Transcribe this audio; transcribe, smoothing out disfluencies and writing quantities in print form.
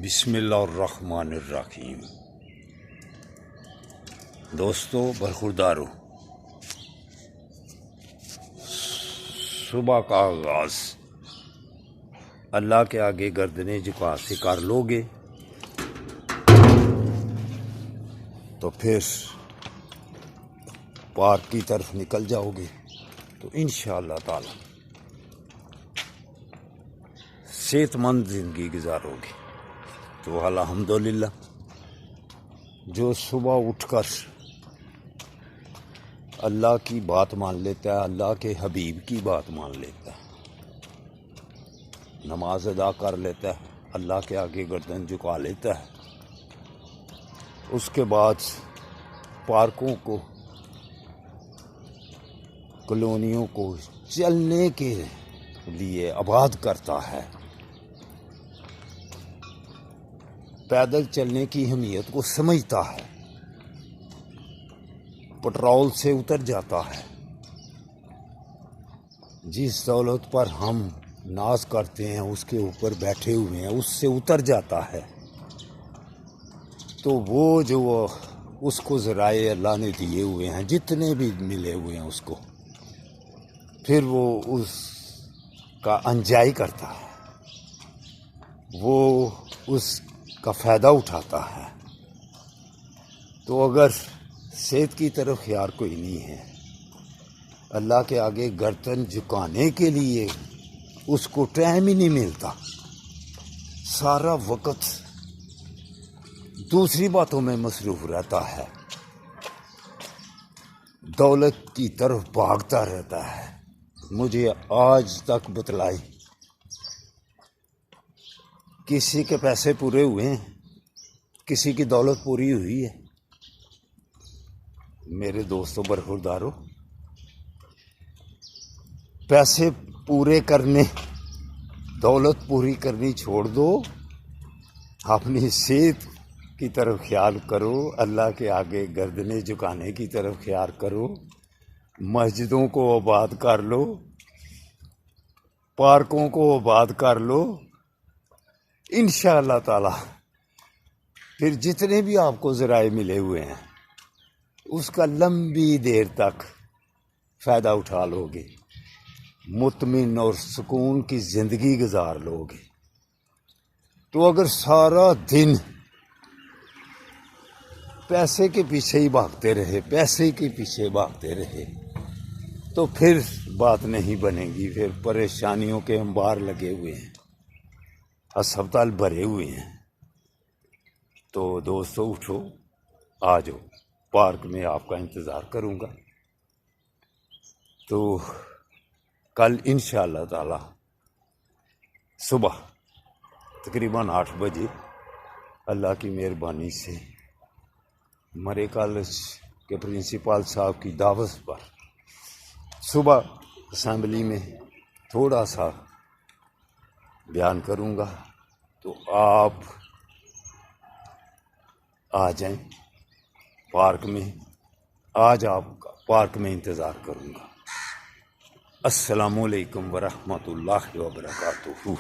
بسم اللہ الرحمن الرحیم۔ دوستو برخوردارو، صبح کا آغاز اللہ کے آگے گردنیں جھکا سے کر لو گے تو پھر پارک کی طرف نکل جاؤ گے تو انشاءاللہ تعالی صحت مند زندگی گزارو گے۔ تو الحمدللہ جو صبح اٹھ کر اللہ کی بات مان لیتا ہے، اللہ کے حبیب کی بات مان لیتا ہے، نماز ادا کر لیتا ہے، اللہ کے آگے گردن جھکا لیتا ہے، اس کے بعد پارکوں کو، کالونیوں کو چلنے کے لیے آباد کرتا ہے، پیدل چلنے کی اہمیت کو سمجھتا ہے، پٹرول سے اتر جاتا ہے، جس دولت پر ہم ناز کرتے ہیں اس کے اوپر بیٹھے ہوئے ہیں، اس سے اتر جاتا ہے، تو وہ جو اس کو ذرائع اللہ نے دیے ہوئے ہیں، جتنے بھی ملے ہوئے ہیں اس کو، پھر وہ اس کا انجوائے کرتا ہے، وہ اس کا فائدہ اٹھاتا ہے۔ تو اگر صحت کی طرف خیال کوئی نہیں ہے، اللہ کے آگے گردن جھکانے کے لیے اس کو ٹائم ہی نہیں ملتا، سارا وقت دوسری باتوں میں مصروف رہتا ہے، دولت کی طرف بھاگتا رہتا ہے۔ مجھے آج تک بتلائی کسی کے پیسے پورے ہوئے ہیں، کسی کی دولت پوری ہوئی ہے؟ میرے دوستوں برخوردارو، پیسے پورے کرنے، دولت پوری کرنی چھوڑ دو، اپنی صحت کی طرف خیال کرو، اللہ کے آگے گردنیں جھکانے کی طرف خیال کرو، مسجدوں کو آباد کر لو، پارکوں کو آباد کر لو، انشاءاللہ تعالی پھر جتنے بھی آپ کو ذرائع ملے ہوئے ہیں اس کا لمبی دیر تک فائدہ اٹھا لو گے، مطمئن اور سکون کی زندگی گزار لو گے۔ تو اگر سارا دن پیسے کے پیچھے ہی بھاگتے رہے، پیسے کے پیچھے بھاگتے رہے تو پھر بات نہیں بنے گی، پھر پریشانیوں کے انبار لگے ہوئے ہیں، ہسپتال بھرے ہوئے ہیں۔ تو دوستو اٹھو، آ جاؤ، پارک میں آپ کا انتظار کروں گا۔ تو کل انشاءاللہ تعالی صبح تقریباً 8 بجے اللہ کی مہربانی سے مرے کالج کے پرنسپل صاحب کی دعوت پر صبح اسمبلی میں تھوڑا سا بیان کروں گا، تو آپ آ جائیں پارک میں، آج آپ کا پارک میں انتظار کروں گا۔ السلام علیکم ورحمۃ اللہ وبرکاتہ۔